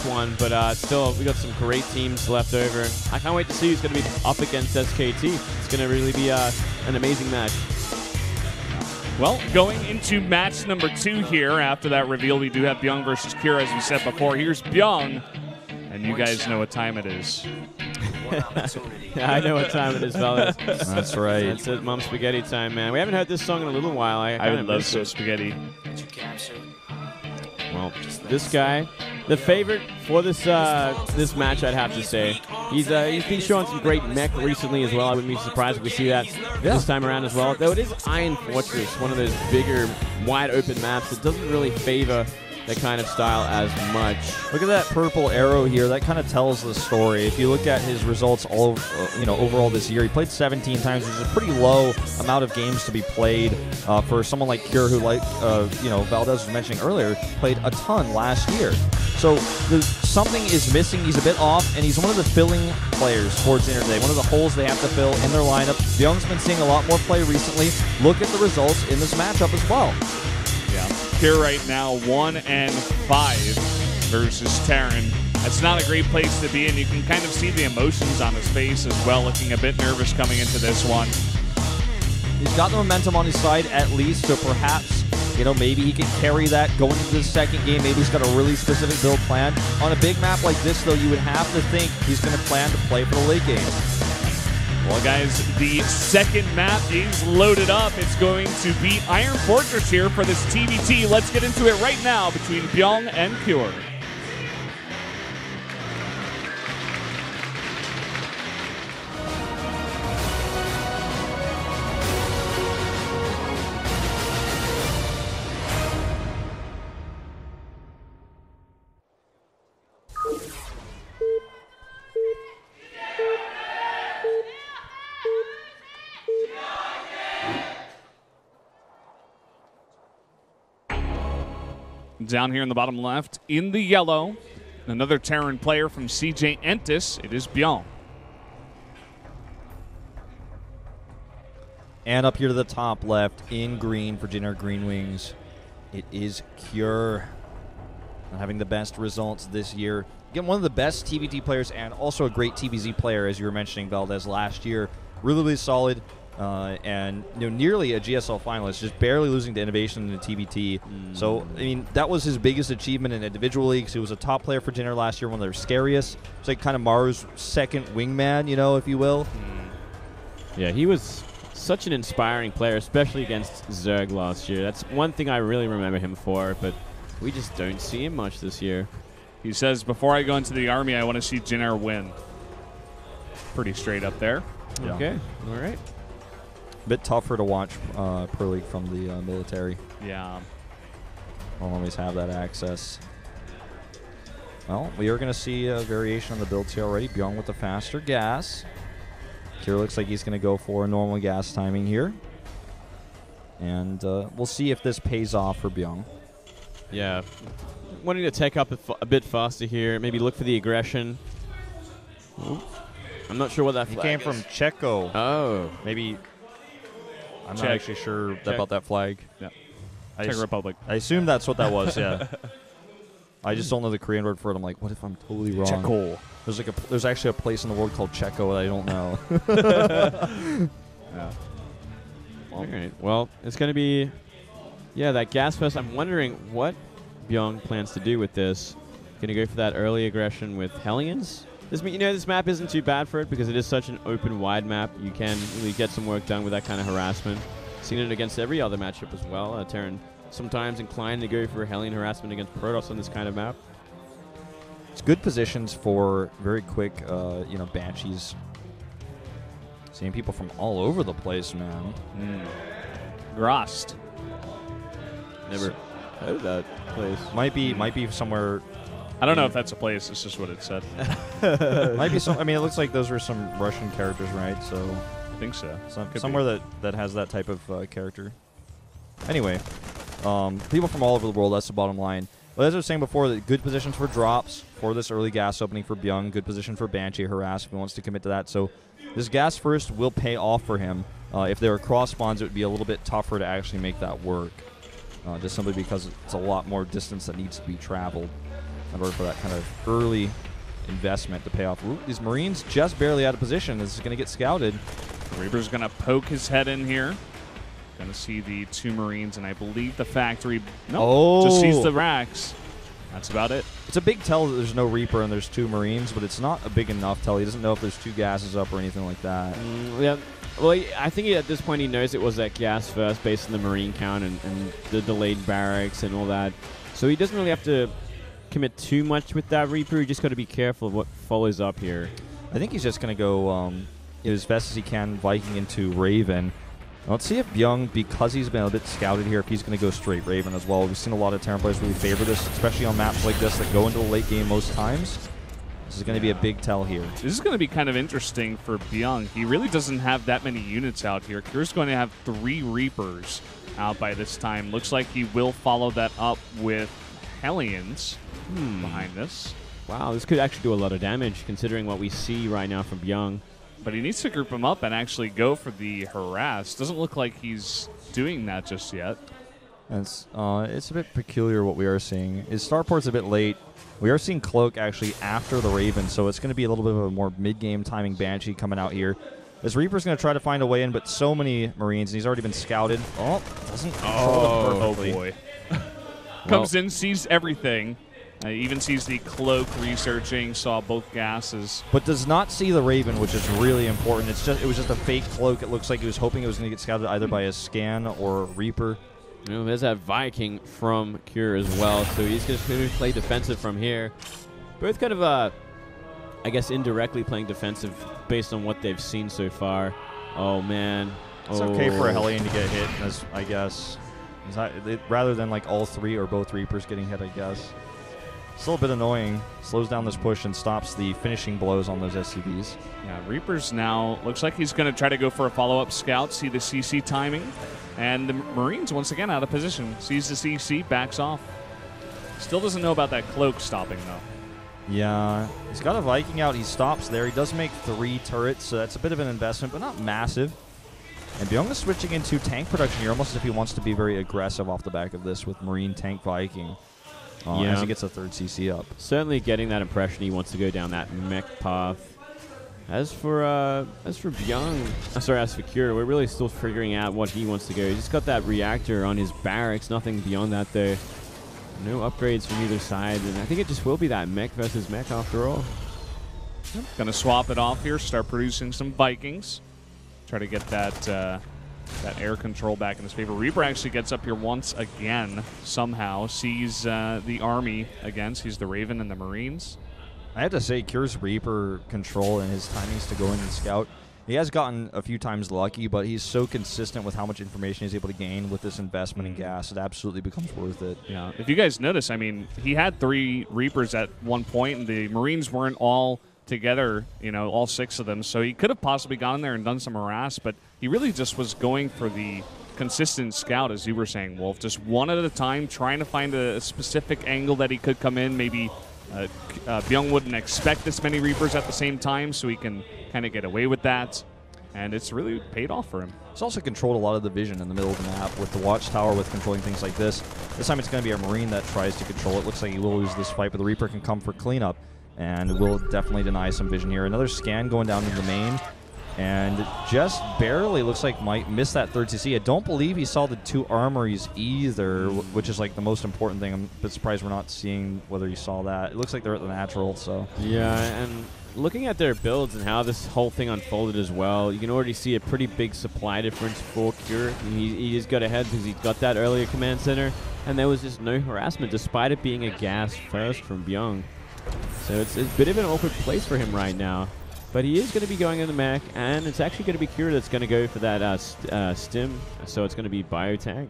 one, but still, we got some great teams left over. And I can't wait to see who's going to be up against SKT. It's going to really be an amazing match. Well, going into match number 2 here, after that reveal, we do have Bbyong versus Kira, as we said before. Here's Bbyong, and you guys know what time it is. Yeah, I know what time it is, fellas. That's right. It's Mom Spaghetti time, man. We haven't heard this song in a little while. I would love some spaghetti. Well, this guy, the favorite for this this match, I'd have to say. He's been showing some great mech recently as well. I wouldn't be surprised if we see that this time around as well. Though it is Iron Fortress, one of those bigger, wide open maps that doesn't really favor that kind of style as much. Look at that purple arrow here. That kind of tells the story. If you look at his results all overall this year, he played 17 times, which is a pretty low amount of games to be played for someone like Cure, who, like Valdez was mentioning earlier, played a ton last year. So something is missing. He's a bit off, and he's one of the filling players towards the end of the day. One of the holes they have to fill in their lineup. Bbyong's been seeing a lot more play recently. Look at the results in this matchup as well. Yeah, here right now, 1-5 versus Terran. That's not a great place to be in. You can kind of see the emotions on his face as well, looking a bit nervous coming into this one. He's got the momentum on his side at least, so perhaps, maybe he can carry that going into the second game. Maybe he's got a really specific build plan. On a big map like this, though, you would have to think he's going to plan to play for the late game. Well, guys, the second map is loaded up. It's going to be Iron Fortress here for this TVT. Let's get into it right now between Bbyong and Cure. Down here in the bottom left, in the yellow, another Terran player from CJ Entis. It is Bbyong. And up here to the top left, in green for Jenner Green Wings, it is Cure. Not having the best results this year. Again, one of the best TVT players and also a great TVZ player, as you were mentioning, Valdez, last year. Really, really solid. And nearly a GSL finalist, just barely losing to Innovation in the TBT. So, I mean, that was his biggest achievement in individual leagues. He was a top player for Jenner last year, one of their scariest. It's like kind of Maru's second wingman, if you will. Yeah, he was such an inspiring player, especially against Zerg last year. That's one thing I really remember him for, but we just don't see him much this year. He says, before I go into the army, I want to see Jenner win. Pretty straight up there. Yeah. Okay, all right. A bit tougher to watch Pro League from the military. Yeah. Won't always have that access. Well, we are going to see a variation on the builds here already. Bbyong with the faster gas. Kira looks like he's going to go for a normal gas timing here. And we'll see if this pays off for Bbyong. Yeah. Wanting to take up a bit faster here. Maybe look for the aggression. Ooh. I'm not sure what that flag came from Checo. Oh. Maybe... I'm not actually sure about that flag. Yeah. Czech Republic. I assume that's what that was, yeah. I just don't know the Korean word for it. I'm like, what if I'm totally wrong? Checo. There's actually a place in the world called Checo that I don't know. Yeah. All right. Well, it's going to be, that gas fest. I'm wondering what Bbyong plans to do with this. Going to go for that early aggression with Hellions? This map isn't too bad for it because it is such an open, wide map. You can really get some work done with that kind of harassment. Seen it against every other matchup as well. Terran sometimes inclined to go for Hellion harassment against Protoss on this kind of map. It's good positions for very quick, Banshees. Seeing people from all over the place, man. Grost. Never heard of that place. Might be somewhere. I don't know if that's a place. It's just what it said. Might be some. I mean, it looks like those were some Russian characters, right? So I think so. Somewhere that has that type of character. Anyway, people from all over the world. That's the bottom line. But as I was saying before, the good positions for drops for this early gas opening for Bbyong. Good position for Banshee harass if he wants to commit to that. So this gas first will pay off for him. If there are cross spawns, it would be a little bit tougher to actually make that work. Just simply because it's a lot more distance that needs to be traveled. in order for that kind of early investment to pay off. Ooh, these Marines just barely out of position. This is going to get scouted. Reaper's going to poke his head in here. Going to see the 2 Marines, and I believe the factory. No, just sees the racks. That's about it. It's a big tell that there's no Reaper and there's 2 Marines, but it's not a big enough tell. He doesn't know if there's 2 gases up or anything like that. Yeah. Well, I think at this point he knows it was that gas first based on the Marine count and the delayed barracks and all that. So he doesn't really have to commit too much with that Reaper. You just got to be careful of what follows up here. I think he's just going to go as best as he can Viking into Raven. Let's see if Bbyong, because he's been a bit scouted here, if he's going to go straight Raven as well. We've seen a lot of Terran players really favor this, especially on maps like this that go into the late game most times. This is going to be a big tell here. This is going to be kind of interesting for Bbyong. He really doesn't have that many units out here. Kier's going to have 3 Reapers out by this time. Looks like he will follow that up with Hellions behind this. Wow, this could actually do a lot of damage considering what we see right now from Bbyong. But he needs to group them up and actually go for the harass. Doesn't look like he's doing that just yet. It's a bit peculiar what we are seeing. His starport's a bit late. We are seeing Cloak actually after the Raven, so it's going to be a little bit of a more mid-game timing Banshee coming out here. This Reaper's going to try to find a way in, but so many Marines, and he's already been scouted. Oh, doesn't control them perfectly. Oh, boy. Comes in, sees everything. Even sees the Cloak researching, saw both gases. But does not see the Raven, which is really important. It was just a fake Cloak. It looks like he was hoping it was going to get scouted either by a Scan or a Reaper. You know, there's that Viking from Kier as well, so he's just going to play defensive from here. Both kind of, I guess, indirectly playing defensive based on what they've seen so far. Oh, man. It's okay for a Hellion to get hit, I guess. Rather than like all 3 or both Reapers getting hit, I guess. Still a bit annoying. Slows down this push and stops the finishing blows on those SCVs. Yeah, Reapers now looks like he's going to try to go for a follow-up scout, see the CC timing. And the Marines, once again, out of position. Sees the CC, backs off. Still doesn't know about that Cloak stopping, though. Yeah, he's got a Viking out. He stops there. He does make 3 turrets, so that's a bit of an investment, but not massive. And Bbyong is switching into tank production here, almost as if he wants to be very aggressive off the back of this with Marine Tank Viking. As he gets a 3rd CC up. Certainly getting that impression he wants to go down that mech path. As for Bbyong, as for Kier, we're really still figuring out what he wants to go. He's just got that reactor on his barracks, nothing beyond that though. No upgrades from either side, and I think it just will be that mech versus mech after all. Going to swap it off here, start producing some Vikings. Try to get that air control back in his favor. Reaper actually gets up here once again, somehow. Sees the army again, sees the Raven and the Marines. I have to say, Kier's Reaper control and his timings to go in and scout, he has gotten a few times lucky, but he's so consistent with how much information he's able to gain with this investment in gas. It absolutely becomes worth it. Yeah. If you guys notice, I mean, he had 3 Reapers at one point, and the Marines weren't all together, you know, all 6 of them. So he could have possibly gone there and done some harass, but he really just was going for the consistent scout, as you were saying, Wolf. Just one at a time, trying to find a specific angle that he could come in. Maybe Bbyong wouldn't expect this many Reapers at the same time, so he can kind of get away with that. And it's really paid off for him. He's also controlled a lot of the vision in the middle of the map with the watchtower, with controlling things like this. This time it's going to be a Marine that tries to control it. Looks like he will lose this fight, but the Reaper can come for cleanup. And will definitely deny some vision here. Another Scan going down into the main. And just barely looks like might miss that 3rd CC. I don't believe he saw the 2 armories either, which is like the most important thing. I'm a bit surprised we're not seeing whether he saw that. It looks like they're at the natural, so. Yeah, and looking at their builds and how this whole thing unfolded as well, you can already see a pretty big supply difference for Kier. He just got ahead because he got that earlier command center, and there was just no harassment despite it being a gas first from Bbyong. So it's a bit of an awkward place for him right now. But he is going to be going in the mech, and it's actually going to be Kier that's going to go for that stim. So it's going to be Biotech.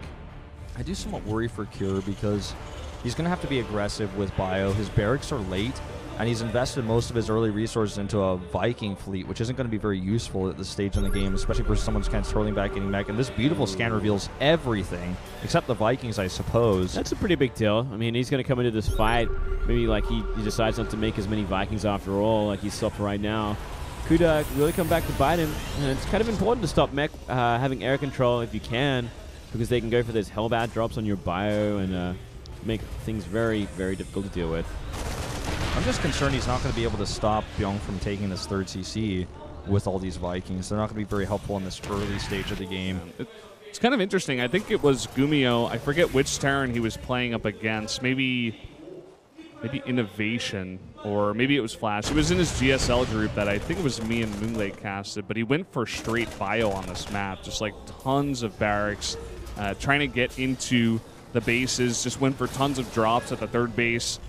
I do somewhat worry for Kier because he's going to have to be aggressive with Bio. His barracks are late, and he's invested most of his early resources into a Viking fleet, which isn't going to be very useful at this stage in the game, especially for someone who's kind of scrolling back, getting mech. And this beautiful scan reveals everything, except the Vikings, I suppose. That's a pretty big deal. I mean, he's going to come into this fight. Maybe like he decides not to make as many Vikings after all, like he's stopped right now. Could really come back to bite him. And it's kind of important to stop mech having air control if you can, because they can go for those Hellbat drops on your bio and make things very, very difficult to deal with. I'm just concerned he's not going to be able to stop Bbyong from taking this third CC with all these Vikings. They're not going to be very helpful in this early stage of the game. It's kind of interesting. I think it was Gummio. I forget which Terran he was playing up against. Maybe Innovation, or maybe it was Flash. He was in his GSL group that I think it was me and Moonlake casted, but he went for straight bio on this map, just like tons of barracks, trying to get into the bases, just went for tons of drops at the third base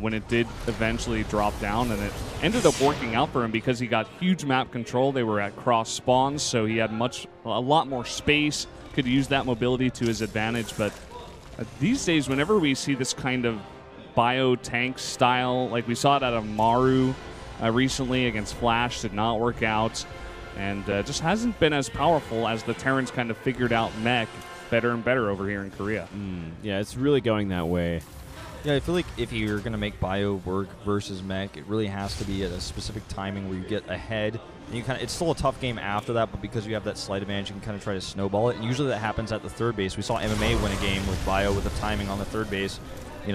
when it did eventually drop down, and it ended up working out for him because he got huge map control. They were at cross spawns, so he had a lot more space, could use that mobility to his advantage. But these days, whenever we see this kind of bio tank style, like we saw it out of Maru recently against Flash, did not work out, and just hasn't been as powerful as the Terrans kind of figured out mech better and better over here in Korea. Yeah, it's really going that way. Yeah, I feel like if you're going to make bio work versus mech, it really has to be at a specific timing where you get ahead. And you it's still a tough game after that, but because you have that slight advantage, you can kind of try to snowball it. And usually that happens at the third base. We saw MMA win a game with bio with the timing on the third base,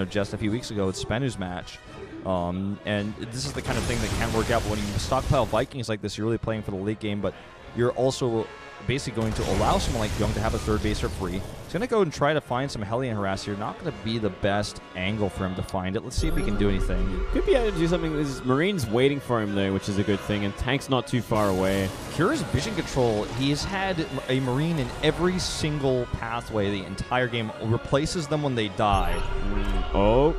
just a few weeks ago with Spenu's match. And this is the kind of thing that can work out. But when you stockpile Vikings like this, you're really playing for the late game, but you're also basically going to allow someone like Bbyong to have a third baser free. He's going to go and try to find some Hellion harass here. Not going to be the best angle for him to find it. Let's see if he can do anything. Could be able to do something. This Marine's waiting for him there, which is a good thing, and Tank's not too far away. Cure's vision control, he has had a Marine in every single pathway the entire game. Replaces them when they die. Oh.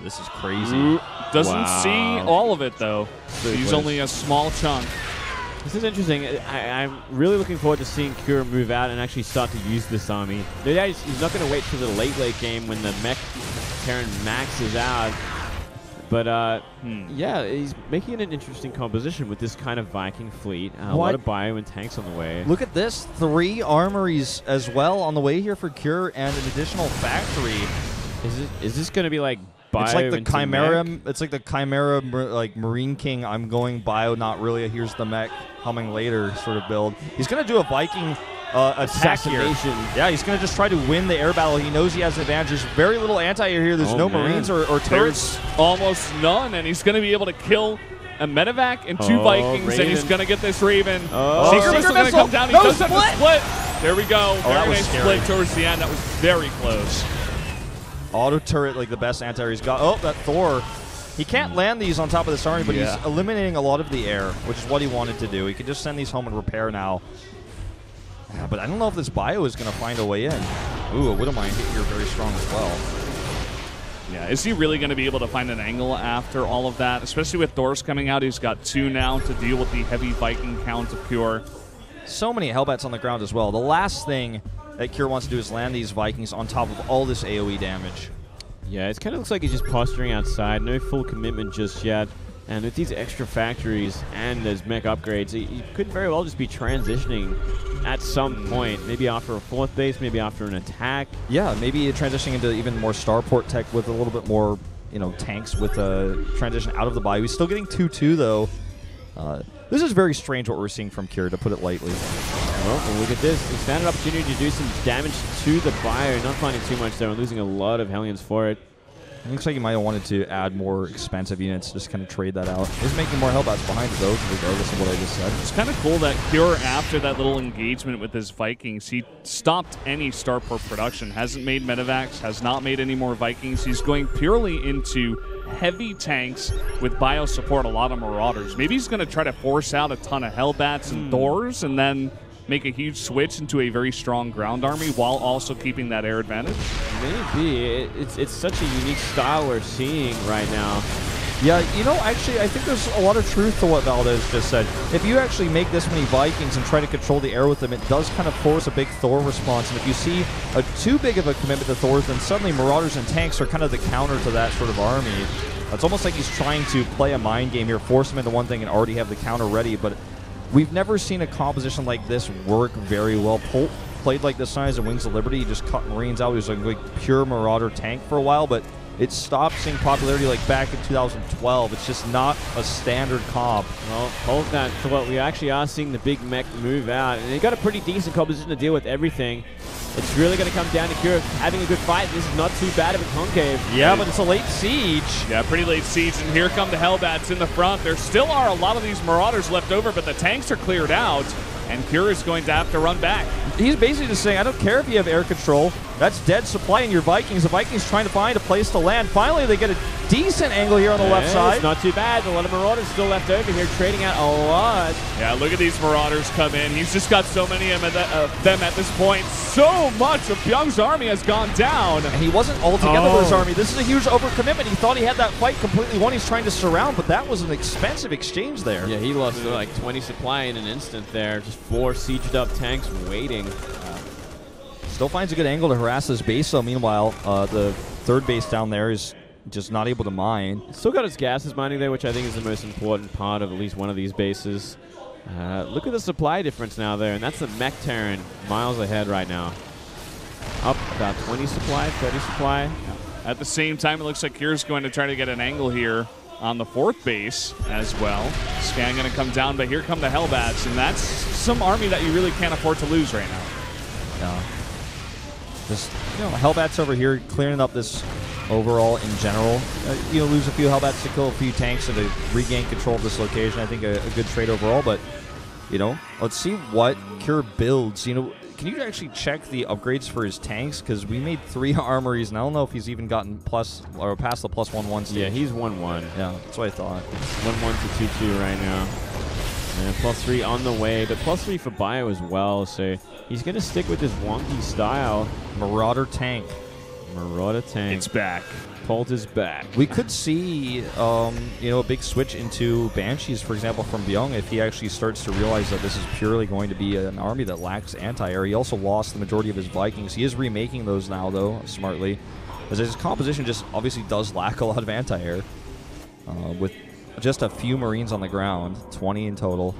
This is crazy. Doesn't see all of it, though. He's only a small chunk. This is interesting. I'm really looking forward to seeing Cure move out and actually start to use this army. Yeah, he's not going to wait till the late game when the mech Terran maxes out. But, yeah, he's making an interesting composition with this kind of Viking fleet. A lot of bio and tanks on the way. Look at this. 3 armories as well on the way here for Cure and an additional factory. Is this going to be like bio? It's like the Chimera. Mech? It's like the Chimera, like Marine King. I'm going bio, not really. Here's the mech coming later sort of build. He's going to do a Viking attack here. Yeah, he's going to just try to win the air battle. He knows he has an advantage. There's very little anti-air here. There's no Marines or turrets. There's almost none, and he's going to be able to kill a medevac and 2 Vikings, Raven. and he's going to get this Raven. Secret Missile going to come down. He does have the split. There we go. That Very was nice scary. split towards the end. That was very close. Auto turret, like the best anti-air he's got. Oh, that Thor. He can't land these on top of this army, but he's eliminating a lot of the air, which is what he wanted to do. He can just send these home and repair now. But I don't know if this bio is going to find a way in. Ooh, a Widowmine hit here very strong as well. Yeah, is he really going to be able to find an angle after all of that? Especially with Thor's coming out. He's got 2 now to deal with the heavy Viking count of Cure. So many Hellbats on the ground as well. The last thing that Cure wants to do is land these Vikings on top of all this AoE damage. Yeah, it kind of looks like he's just posturing outside. No full commitment just yet. And with these extra factories and those mech upgrades, he could very well just be transitioning at some point. Maybe after a 4th base, maybe after an attack. Yeah, maybe transitioning into even more starport tech with a little bit more, tanks with a transition out of the bio. He's still getting 2-2 though. This is very strange what we're seeing from Cure, to put it lightly. Well, look at this. He's found an opportunity to do some damage to the bio. Not finding too much there and losing a lot of Hellions for it. It looks like he might have wanted to add more expensive units, just kind of trade that out. He's making more Hellbats behind it, though, regardless of what I just said. It's kind of cool that Cure, after that little engagement with his Vikings, he stopped any starport production, hasn't made medevacs, has not made any more Vikings. He's going purely into heavy tanks with bio support, a lot of Marauders. Maybe he's going to try to force out a ton of Hellbats and Thors and then make a huge switch into a very strong ground army while also keeping that air advantage? Maybe. It's such a unique style we're seeing right now. Yeah, actually, I think there's a lot of truth to what Valdez just said. If you actually make this many Vikings and try to control the air with them, it does kind of force a big Thor response. And if you see too big of a commitment to Thors, then suddenly Marauders and tanks are kind of the counter to that sort of army. It's almost like he's trying to play a mind game here, force them into one thing and already have the counter ready. But we've never seen a composition like this work very well. Polt played like this size of Wings of Liberty. He just cut Marines out. He was like pure Marauder tank for a while, but it stopped seeing popularity like back in 2012. It's just not a standard comp. Well, hold that thought. We actually are seeing the big mech move out, and they got a pretty decent composition to deal with everything. It's really going to come down to Kure having a good fight. This is not too bad of a concave. Yeah, but it's a late siege. Yeah, pretty late siege, and here come the Hellbats in the front. There still are a lot of these Marauders left over, but the tanks are cleared out, and Kure is going to have to run back. He's basically just saying, I don't care if you have air control. That's dead supply in your Vikings. The Vikings trying to find a place to land. Finally, they get a decent angle here on the left side. It's not too bad. A lot of Marauders still left over here, trading out a lot. Yeah, look at these Marauders come in. He's just got so many of them at this point. So much of Byung's army has gone down. And he wasn't all together with his army. This is a huge overcommitment. He thought he had that fight completely won. He's trying to surround, but that was an expensive exchange there. Yeah, he lost like 20 supply in an instant there. Just 4 sieged up tanks waiting. Still finds a good angle to harass this base, though. Meanwhile, the third base down there is just not able to mine. Still got his gases mining there, which I think is the most important part of at least one of these bases. Look at the supply difference now there, and that's the mech Terran miles ahead right now. Up about 20 supply, 30 supply. At the same time, it looks like Kure's going to try to get an angle here on the fourth base as well. Scan going to come down, but here come the Hellbats, and that's some army that you really can't afford to lose right now. Yeah. Just, Hellbats over here clearing up this overall in general. Lose a few Hellbats to kill a few tanks and to regain control of this location. I think a good trade overall, but, let's see what Kure builds. Can you actually check the upgrades for his tanks? Because we made 3 armories, and I don't know if he's even gotten plus or past the +1/1 stage. Yeah, he's 1/1. Yeah, that's what I thought. 1/1 to 2/2 right now. And +3 on the way, but +3 for Bio as well, so he's going to stick with his wonky style. Marauder tank. Marauder tank. It's back. Colt is back. We could see, a big switch into Banshees, for example, from Bbyong if he actually starts to realize that this is purely going to be an army that lacks anti-air. He also lost the majority of his Vikings. He is remaking those now, though, smartly, as his composition just obviously does lack a lot of anti-air, with just a few Marines on the ground, 20 in total.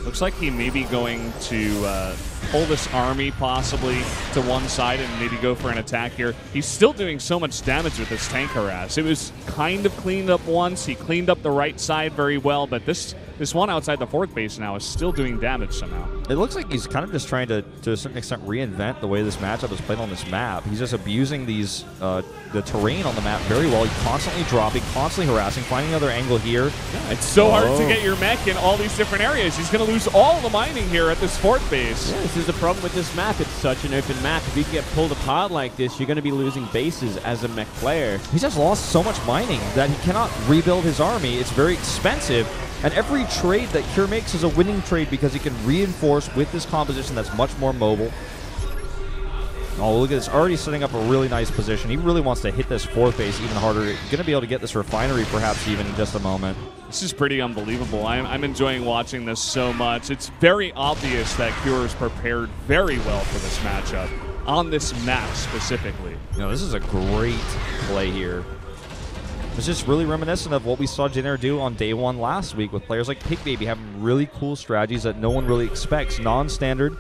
Looks like he may be going to pull this army possibly to one side and maybe go for an attack here. He's still doing so much damage with this tank harass. It was kind of cleaned up once. He cleaned up the right side very well, but this one outside the fourth base now is still doing damage somehow. It looks like he's kind of just trying to a certain extent, reinvent the way this matchup is played on this map. He's just abusing these the terrain on the map very well. He's constantly dropping, constantly harassing, finding another angle here. Yeah, it's so hard to get your mech in all these different areas. He's going to lose all the mining here at this fourth base. Yeah, this is the problem with this map. It's such an open map. If you get pulled apart like this, you're going to be losing bases as a mech player. He's just lost so much mining that he cannot rebuild his army. It's very expensive. And every trade that Kure makes is a winning trade because he can reinforce with this composition that's much more mobile. Oh, look at this. Already setting up a really nice position. He really wants to hit this fourth base even harder. Going to be able to get this refinery perhaps even in just a moment. This is pretty unbelievable. I'm enjoying watching this so much. It's very obvious that Kure is prepared very well for this matchup, on this map specifically. This is a great play here. It's just really reminiscent of what we saw Jenner do on day 1 last week with players like Baby having really cool strategies that no one really expects, non-standard,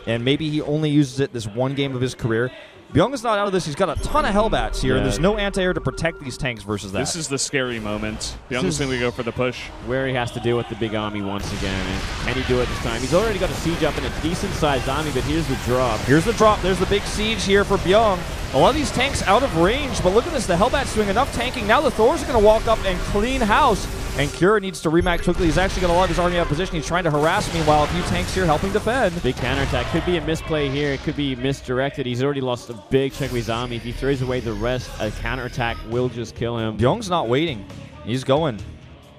and maybe he only uses it this one game of his career. Bbyong is not out of this. He's got a ton of Hellbats here, and there's no anti-air to protect these tanks versus that. This is the scary moment. Bbyong's going to go for the push. Where he has to deal with the big army once again. And can he do it this time? He's already got a siege up in a decent-sized army, but here's the drop. Here's the drop. There's the big siege here for Bbyong. A lot of these tanks out of range, but look at this. The Hellbat's doing enough tanking. Now the Thors are going to walk up and clean house. And Kure needs to remax quickly. He's actually got a lot of his army out of position. He's trying to harass. Meanwhile, a few tanks here helping defend. Big counterattack. Could be a misplay here. It could be misdirected. He's already lost a big chunk of his army. If he throws away the rest, a counterattack will just kill him. Bbyong's not waiting. He's going.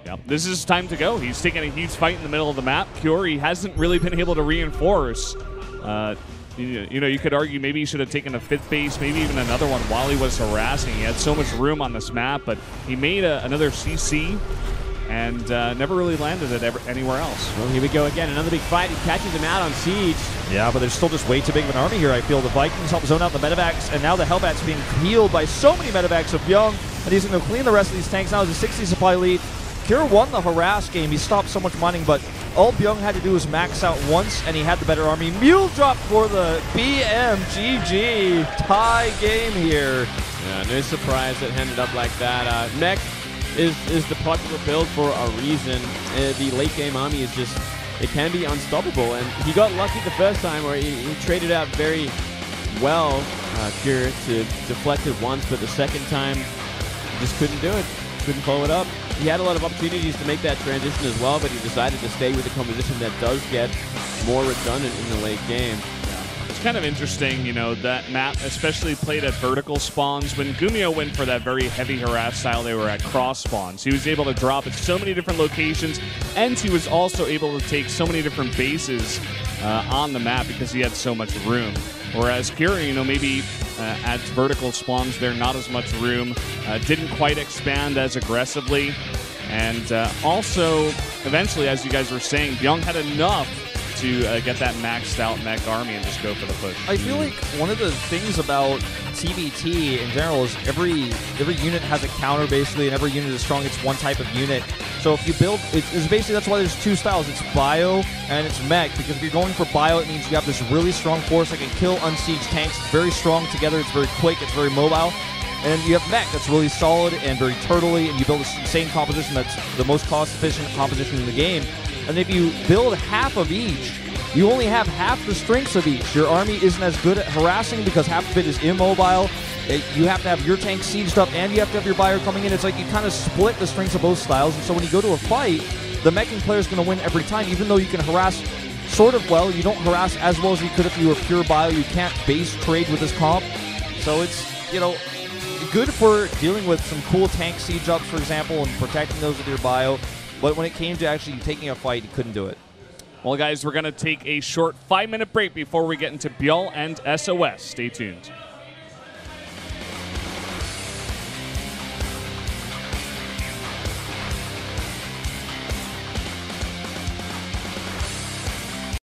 Yeah, this is time to go. He's taking a huge fight in the middle of the map. Kure, he hasn't really been able to reinforce. You could argue maybe he should have taken a 5th base, maybe even another one while he was harassing. He had so much room on this map, but he made another CC and never really landed it anywhere else. Well, here we go again. Another big fight. He catches him out on siege. Yeah, but there's still just way too big of an army here, I feel. The Vikings help zone out the medevacs, and now the Hellbat's being healed by so many medevacs of Bbyong, and he's going to clean the rest of these tanks. Now there's a 60 supply lead. Kure won the harass game. He stopped so much mining, but all Bbyong had to do was max out once, and he had the better army. Mule drop for the BMGG. Tie game here. Yeah, no surprise it ended up like that. Mech is the popular build for a reason. The late game army is just it can be unstoppable. And he got lucky the first time where he traded out very well, Cure, to deflect it once, but the second time, just couldn't do it. Couldn't follow it up. He had a lot of opportunities to make that transition as well, but he decided to stay with a composition that does get more redundant in the late game. It's kind of interesting, you know, that map, especially played at vertical spawns. When Bbyong went for that very heavy harass style, they were at cross spawns. He was able to drop at so many different locations, and he was also able to take so many different bases on the map because he had so much room. Whereas Cure, you know, maybe at vertical spawns, there not as much room, didn't quite expand as aggressively, and also, eventually, as you guys were saying, Bbyong had enough to get that maxed out mech army and just go for the push. I feel like one of the things about TBT in general is every unit has a counter basically, and every unit is strong. It's one type of unit. So if you build, it's basically, that's why there's two styles. It's bio and it's mech, because if you're going for bio, it means you have this really strong force that can kill unsieged tanks. It's very strong together. It's very quick. It's very mobile. And then you have mech that's really solid and very turtley, and you build a insane composition that's the most cost-efficient composition in the game. And if you build half of each, you only have half the strengths of each. Your army isn't as good at harassing because half of it is immobile. You have to have your tank sieged up, and you have to have your buyer coming in. It's like you kind of split the strengths of both styles. And so when you go to a fight, the meching player is going to win every time, even though you can harass sort of well. You don't harass as well as you could if you were pure bio. You can't base trade with this comp. So it's, you know, good for dealing with some cool tank siege ups, for example, and protecting those with your bio. But when it came to actually taking a fight, he couldn't do it. Well, guys, we're going to take a short 5-minute break before we get into Bbyong and SOS. Stay tuned.